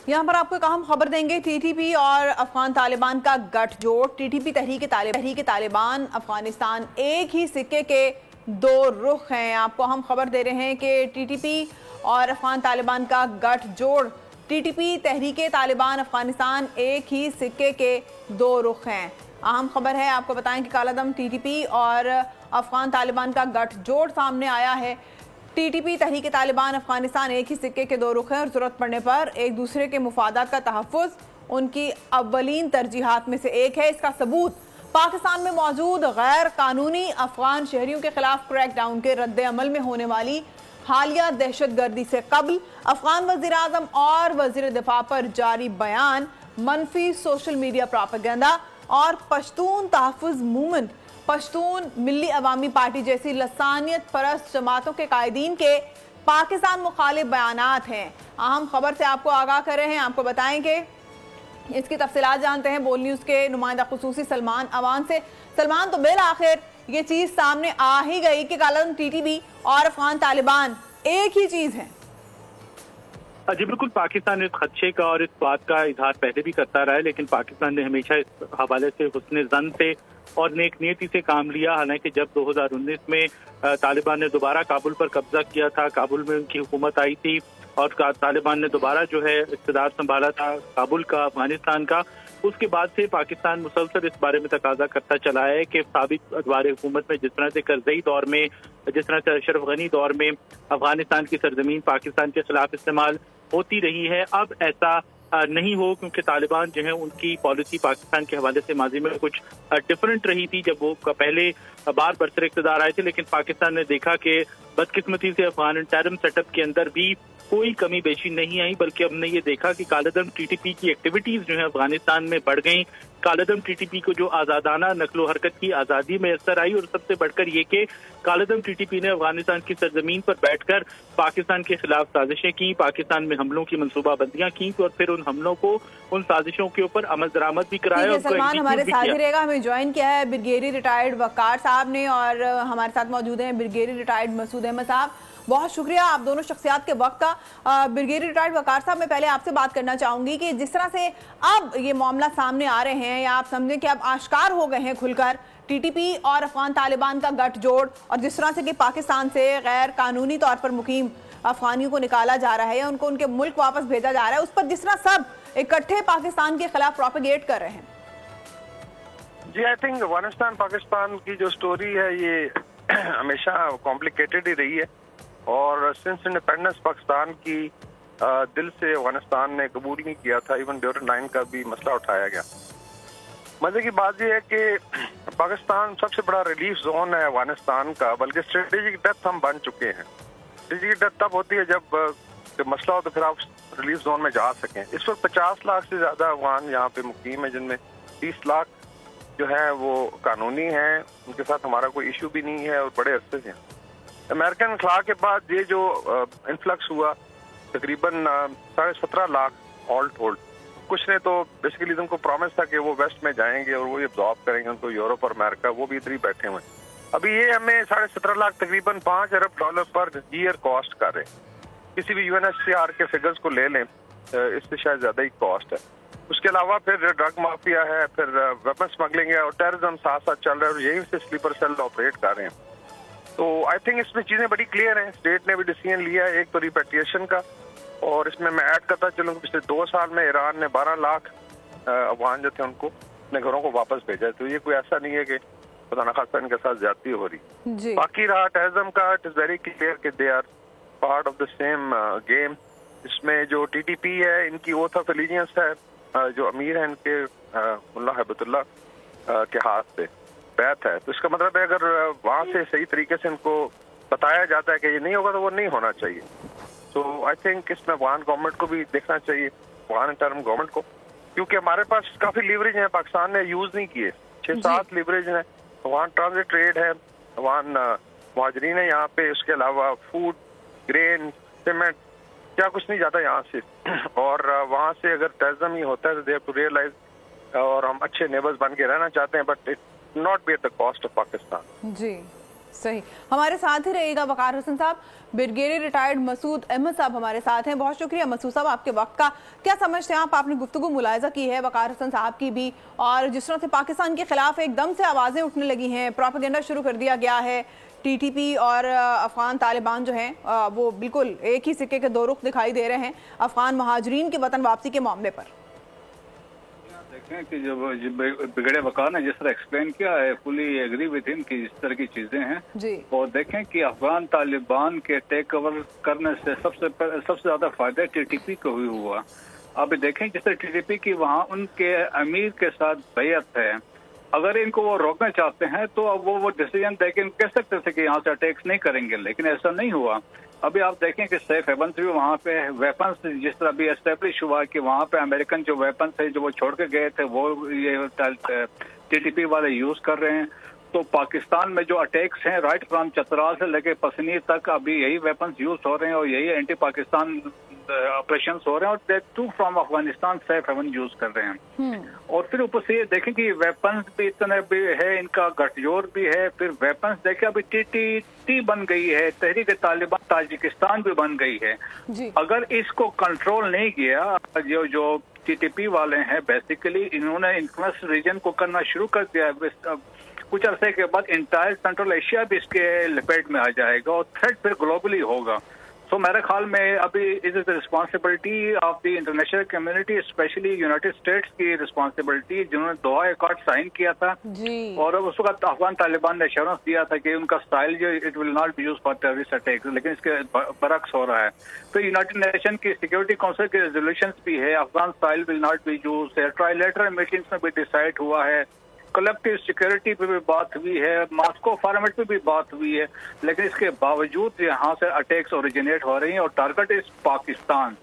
यहाँ पर आपको एक अहम खबर देंगे। टीटीपी और अफगान तालिबान का गठजोड़। टीटीपी तहरीक तालिबान अफगानिस्तान एक ही सिक्के के दो रुख हैं। आपको अहम खबर दे रहे हैं कि टीटीपी और अफगान तालिबान का गठजोड़। टीटीपी तहरीक तालिबान अफगानिस्तान एक ही सिक्के के दो रुख हैं। अहम खबर है, आपको बताएं कि कालादम टीटीपी और अफगान तालिबान का गठजोड़ सामने आया है। टीटीपी तहरीक तालिबान अफगानिस्तान एक ही सिक्के के दो रुख हैं और ज़रूरत पड़ने पर एक दूसरे के मुफादात का तहफ़्फ़ुज़ उनकी अव्वलीन तरजीहात में से एक है। इसका सबूत पाकिस्तान में मौजूद गैर कानूनी अफगान शहरियों के खिलाफ क्रैकडाउन के रद्द अमल में होने वाली हालिया दहशतगर्दी से कबल अफगान वज़ीर आज़म और वज़ीर दिफा पर जारी बयान, मनफी सोशल मीडिया प्रोपेगेंडा और पश्तून तहफ़्फ़ुज़ मूवमेंट, पश्तून मिल्ली अवामी पार्टी जैसी लसानियत परस्त जमातों के कायदीन के पाकिस्तान मुखालिफ बयानात हैं। अहम खबर से आपको आगाह कर रहे हैं। आपको बताएं कि इसकी तफसीलात जानते हैं बोल न्यूज़ के नुमाइंदा खुसूसी सलमान अवान से। सलमान, तो बिल आखिर ये चीज़ सामने आ ही गई कि कालादम टीटीपी और अफगान तालिबान एक ही चीज़ है। जी बिल्कुल, पाकिस्तान इस खदशे का और इस बात का इजहार पहले भी करता रहा है, लेकिन पाकिस्तान ने हमेशा इस हवाले से हुस्न ज़न से और नेक नियति से काम लिया। हालांकि जब 2019 में तालिबान ने दोबारा काबुल पर कब्जा किया था, काबुल में उनकी हुकूमत आई थी और तालिबान ने दोबारा जो है इक़्तिदार संभाला था काबुल का, अफगानिस्तान का, उसके बाद से पाकिस्तान मुसलसल इस बारे में तकाजा करता चला है कि साबिक अदवार हुकूमत में जिस तरह से करज़ई दौर में, जिस तरह से अशरफ गनी दौर में अफगानिस्तान की सरजमीन पाकिस्तान के खिलाफ इस्तेमाल होती रही है, अब ऐसा नहीं हो, क्योंकि तालिबान जो है उनकी पॉलिसी पाकिस्तान के हवाले से माजी में कुछ डिफरेंट रही थी जब वो पहले बार बरसर इक़्तिदार आए थे। लेकिन पाकिस्तान ने देखा कि बदकिस्मती से अफगान इंटरिम सेटअप के अंदर भी कोई कमी बेशी नहीं आई, बल्कि हमने ये देखा कि कालादम टीटीपी की एक्टिविटीज जो है अफगानिस्तान में बढ़ गई। कालादम टीटीपी को जो आज़ादाना नकलो हरकत की आज़ादी मैसर आई, और सबसे बढ़कर ये कि कालादम टीटीपी ने अफगानिस्तान की सरजमीन पर बैठकर पाकिस्तान के खिलाफ साजिशें की, पाकिस्तान में हमलों की मनसूबाबंदियां की और फिर उन हमलों को, उन साजिशों के ऊपर अमल दरामद भी कराया। सलमान हमारे साथ ही रहेगा, हमें ज्वाइन किया है ब्रिगेडियर रिटायर्ड वकार साहब ने और हमारे साथ मौजूद हैं ब्रिगेडियर रिटायर्ड मसूद अहमद साहब। बहुत शुक्रिया आप दोनों शख्सियात के वक्त का। ब्रिगेडियर रिटायर्ड वकार साहब, मैं पहले आपसे बात करना चाहूंगी कि जिस तरह से अब ये मामला सामने आ रहे हैं, या आप समझें कि अब आश्कार हो गए हैं खुलकर टीटीपी और अफगान तालिबान का गठजोड़, और जिस तरह से कि पाकिस्तान से गैर कानूनी तौर पर मुकीम अफगानियों को निकाला जा रहा है या उनको उनके मुल्क वापस भेजा जा रहा है, उस पर जिस तरह सब इकट्ठे पाकिस्तान के खिलाफ प्रोपेगेट कर रहे हैं। जी, आई थिंक अफगानिस्तान पाकिस्तान की जो स्टोरी है ये हमेशा कॉम्प्लिकेटेड ही रही है, और सिंस इंडिपेंडेंस पाकिस्तान की दिल से अफगानिस्तान ने कबूल नहीं किया था। इवन ड्यूरेंट लाइन का भी मसला उठाया गया। मजे की बात यह है कि पाकिस्तान सबसे बड़ा रिलीफ जोन है अफगानिस्तान का, बल्कि स्ट्रेटेजिक डेथ हम बन चुके हैं। स्ट्रेटेजिक डेथ तब होती है जब मसला हो तो फिर आप रिलीफ जोन में जा सकें। इस वक्त 50 लाख से ज्यादा अफगान यहाँ पे मुकीम है, जिनमें 30 लाख जो है वो कानूनी हैं, उनके साथ हमारा कोई इशू भी नहीं है और बड़े अरसे से हैं। अमेरिकन खला के बाद ये जो इन्फ्लक्स हुआ तकरीबन 17.5 लाख ऑल टोल्ड, कुछ ने तो बेसिकली उनको प्रॉमिस था कि वो वेस्ट में जाएंगे और वो ये अब्जॉर्ब करेंगे उनको, यूरोप और अमेरिका, वो भी इधर ही बैठे हुए हैं। अभी ये हमें 17.5 लाख तकरीबन $5 अरब पर ईयर कॉस्ट कर रहे हैं। किसी भी UNHCR के फिगर्स को ले लें, इससे शायद ज्यादा ही कॉस्ट है। उसके अलावा फिर ड्रग माफिया है, फिर वेपन स्मगलिंग है और टेररिज्म साथ साथ चल रहा है, और यहीं से स्लीपर सेल ऑपरेट कर रहे हैं। तो आई थिंक इसमें चीजें बड़ी क्लियर हैं। स्टेट ने भी डिसीजन लिया है, एक तो रिपेट्रिएशन का, और इसमें मैं ऐड करता चलूँ पिछले 2 साल में ईरान ने 12 लाख अफगान जो थे उनको अपने घरों को वापस भेजा। तो ये कोई ऐसा नहीं है कि खुदा न खास्ता इनके साथ ज्यादती हो रही। बाकी रहा टेररिज्म का, इट इज वेरी क्लियर कि they are part of the same game. इसमें जो टीटीपी है, इनकी ओथ ऑफ एलिजियंस है, जो अमीर है इनके मुल्ला हैबतुल्लाह के हाथ पे बैत है। तो इसका मतलब है अगर वहां से सही तरीके से इनको बताया जाता है कि ये नहीं होगा तो वो नहीं होना चाहिए। तो आई थिंक इसमें अफगान गवर्नमेंट को भी देखना चाहिए, अफगान इंटरिम गवर्नमेंट को, क्योंकि हमारे पास काफी लीवरेज है, पाकिस्तान ने यूज नहीं किए। 6-7 लीवरेज है। अफगान ट्रांजिट ट्रेड है, अफगान मुहाजिरीन है यहाँ पे, उसके अलावा फूड, ग्रेन, सीमेंट, क्या कुछ नहीं जाता यहाँ से। और वहाँ से अगर टेररिज्म ही होता है तो दे हैव टू रियलाइज, और हम अच्छे नेबर्स बन के रहना चाहते हैं, but it not be at the cost of Pakistan. जी सही, हमारे साथ ही रहेगा वकार हसन साहब। ब्रिगेडियर रिटायर्ड मसूद अहमद साहब हमारे साथ हैं। बहुत शुक्रिया मसूद साहब आपके वक्त का। क्या समझते हैं आप, आपने गुफ्तगू मुलायजा की है वकार हसन साहब की भी, और जिस तरह से पाकिस्तान के खिलाफ एकदम से आवाज़ें उठने लगी हैं, प्रोपेगेंडा शुरू कर दिया गया है, टीटीपी और अफगान तालिबान जो हैं वो बिल्कुल एक ही सिक्के के दो रुख दिखाई दे रहे हैं अफगान महाजरीन के वतन वापसी के मामले पर। देखें कि जब ब्रिगेडियर वकार ने जिस तरह एक्सप्लेन किया है, फुली एग्री विद हिम कि इस तरह की चीजें हैं जी। और देखें कि अफगान तालिबान के टेक ओवर करने से सबसे ज्यादा फायदा टीटीपी को ही हुआ। अब देखें जिस तरह टीटीपी की वहाँ उनके अमीर के साथ बैयत है, अगर इनको वो रोकना चाहते हैं तो अब वो डिसीजन देके कह सकते थे कि यहाँ से अटैक्स नहीं करेंगे, लेकिन ऐसा नहीं हुआ। अभी आप देखें कि सेफ हेवंस भी वहाँ पे वेपन्स, जिस तरह भी एस्टेब्लिश हुआ कि वहाँ पे अमेरिकन जो वेपन्स थे जो वो छोड़ के गए थे वो ये टीटीपी वाले यूज कर रहे हैं। तो पाकिस्तान में जो अटैक्स हैं राइट फ्रॉम चतराल से लेके पसनी तक अभी यही वेपन्स यूज हो रहे हैं और यही एंटी पाकिस्तान ऑपरेशंस हो रहे हैं और they too from Afghanistan safe haven use कर रहे हैं। और फिर ऊपर से ये देखें कि वेपन्स भी इतने भी है, इनका गठजोड़ भी है। फिर वेपन्स देखें अभी टीटीटी बन गई है, तहरीक तालिबान ताजिकिस्तान भी बन गई है जी। अगर इसको कंट्रोल नहीं किया, जो टीटीपी वाले हैं बेसिकली इन्होंने इन्फ्लुएंस रीजन को करना शुरू कर दिया, कुछ अरसे के बाद इंटायर सेंट्रल एशिया भी इसके लपेट में आ जाएगा और थ्रेट फिर ग्लोबली होगा। तो मेरे ख्याल में अभी it is the responsibility of the international community, specially United states की रिस्पॉन्सिबिलिटी, जिन्होंने दोहा अकॉर्ड साइन किया था जी। और उस वक्त अफगान तालिबान ने एश्योरेंस दिया था कि उनका स्टाइल जो it will not be use for terrorist attack, लेकिन इसके बरक्स हो रहा है। तो यूनाइटेड नेशन की सिक्योरिटी काउंसिल के रेजोल्यूशन भी है, Afghan style will not be use, trilateral meetings में भी डिसाइड हुआ है, कलेक्टिव सिक्योरिटी पे भी बात हुई है, मॉस्को फॉर्मेट पे भी बात हुई है, लेकिन इसके बावजूद यहाँ से अटैक्स ओरिजिनेट हो रही हैं और टारगेट इज पाकिस्तान।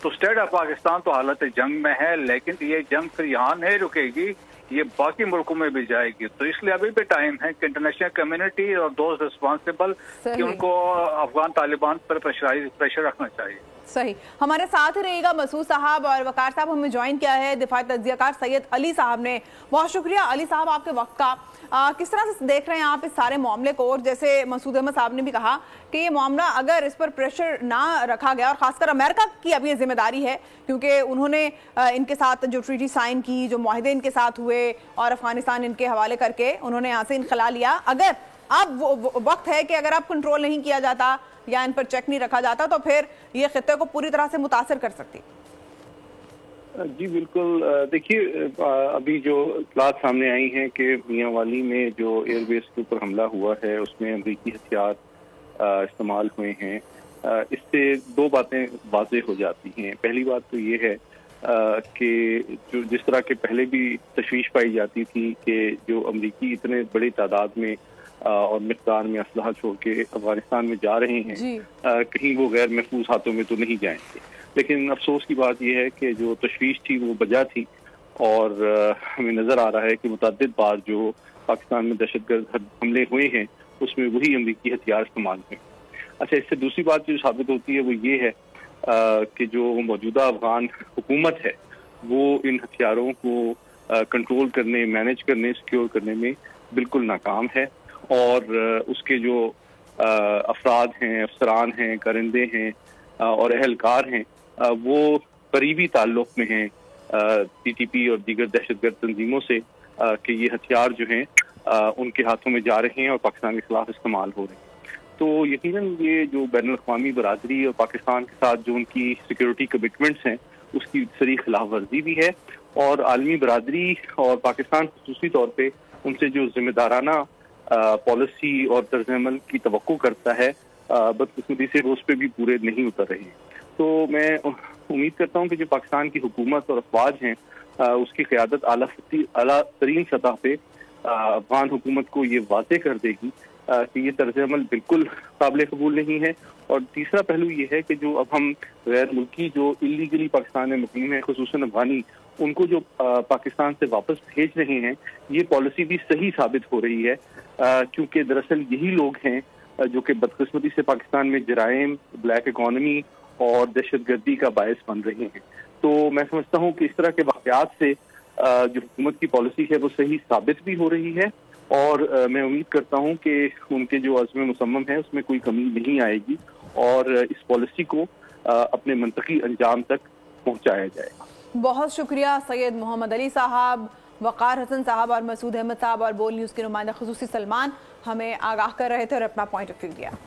तो स्टेट ऑफ पाकिस्तान तो हालत जंग में है, लेकिन ये जंग फिर यहाँ नहीं रुकेगी, ये बाकी मुल्कों में भी जाएगी। तो इसलिए अभी भी टाइम है कि इंटरनेशनल कम्युनिटी और दोस्त रिस्पॉन्सिबल कि उनको अफगान तालिबान पर प्रेशर रखना चाहिए। सही, हमारे साथ रहेगा मसूद साहब और वकार साहब हमें ज्वाइन किया है दिफाई तज्जियाकार सैयद अली साहब ने। बहुत शुक्रिया अली साहब आपके वक्त का। किस तरह से देख रहे हैं आप इस सारे मामले को, और जैसे मसूद अहमद साहब ने भी कहा कि ये मामला अगर इस पर प्रेशर ना रखा गया, और खासकर अमेरिका की अब ये जिम्मेदारी है क्योंकि उन्होंने इनके साथ जो ट्रीटी साइन की, जो मुआहदे इनके साथ हुए और अफगानिस्तान इनके हवाले करके उन्होंने यहाँ से इनखला लिया, अगर अब वो वक्त है कि अगर आप कंट्रोल नहीं किया जाता या इन पर चेक नहीं रखा जाता तो फिर ये खित्ते को पूरी तरह से मुतासर कर सकती। जी बिल्कुल, देखिए अभी जो इत्तलात सामने आई हैं कि मियांवाली में जो एयरबेस के ऊपर हमला हुआ है उसमें अमरीकी हथियार इस्तेमाल हुए हैं, इससे दो बातें वाज़ेह हो जाती हैं। पहली बात तो ये है कि जो जिस तरह के पहले भी तशवीश पाई जाती थी कि जो अमरीकी इतने बड़ी तादाद में और मिक़दार में असलहा छोड़ के अफगानिस्तान में जा रहे हैं, कहीं वो गैर महफूज हाथों में तो नहीं जाएंगे। लेकिन अफसोस की बात यह है कि जो तशवीश थी वो बजा थी और हमें नज़र आ रहा है कि मुतअद्दिद बार जो पाकिस्तान में दहशतगर्द हमले हुए हैं उसमें वही अमरीकी हथियार इस्तेमाल हुए। अच्छा, इससे दूसरी बात जो साबित होती है वो ये है कि जो मौजूदा अफगान हुकूमत है वो इन हथियारों को कंट्रोल करने, मैनेज करने, सिक्योर करने में बिल्कुल नाकाम है और उसके जो अफराद हैं, अफसरान हैं, कारिंदे हैं और अहलकार हैं वो करीबी ताल्लुक में हैं टीटीपी और दीगर दहशतगर्द तंजीमों से कि ये हथियार जो हैं उनके हाथों में जा रहे हैं और पाकिस्तान के खिलाफ इस्तेमाल हो रहे हैं। तो यकीनन ये जो बैनुल-अक़वामी बरादरी और पाकिस्तान के साथ जो उनकी सिक्योरिटी कमिटमेंट्स हैं उसकी सरी खिलाफ वर्जी भी है और आलमी बरादरी और पाकिस्तान ख़ुसूसी तौर पर उनसे जो जिम्मेदाराना पॉलिसी और तर्ज़-ए-अमल की तवक्को करता है, बदकिस्मती से वो उस पर भी पूरे नहीं उतर रहे हैं। तो मैं उम्मीद करता हूँ कि जो पाकिस्तान की हुकूमत और अफवाज हैं उसकी क़यादत आला तरीन सतह पे अफगान हुकूमत को ये वाज़ेह कर देगी कि ये तर्ज़-ए-अमल बिल्कुल काबिल कबूल नहीं है। और तीसरा पहलू ये है कि जो अब हम गैर मुल्की जो इलीगली पाकिस्तान में मुकीम है, खुसूसन अफगानी, उनको जो पाकिस्तान से वापस भेज रहे हैं, ये पॉलिसी भी सही साबित हो रही है क्योंकि दरअसल यही लोग हैं जो कि बदकिस्मती से पाकिस्तान में जराइम, ब्लैक इकॉनमी और दहशतगर्दी का बायस बन रहे हैं। तो मैं समझता हूँ कि इस तरह के वाक़यात से जो हुकूमत की पॉलिसी है वो सही साबित भी हो रही है اور میں امید کرتا ہوں کہ ان کے جو عزم مصمم ہے اس میں کوئی کمی نہیں آئے گی اور اس پالیسی کو اپنے منطقی انجام تک پہنچایا جائے گا. بہت شکریہ سید محمد علی صاحب، وقار حسن صاحب اور مسعود احمد صاحب اور بول نیوز کے نمائندہ خصوصی سلمان ہمیں آگاہ کر رہے تھے اور اپنا پوائنٹ آف ویو دیا.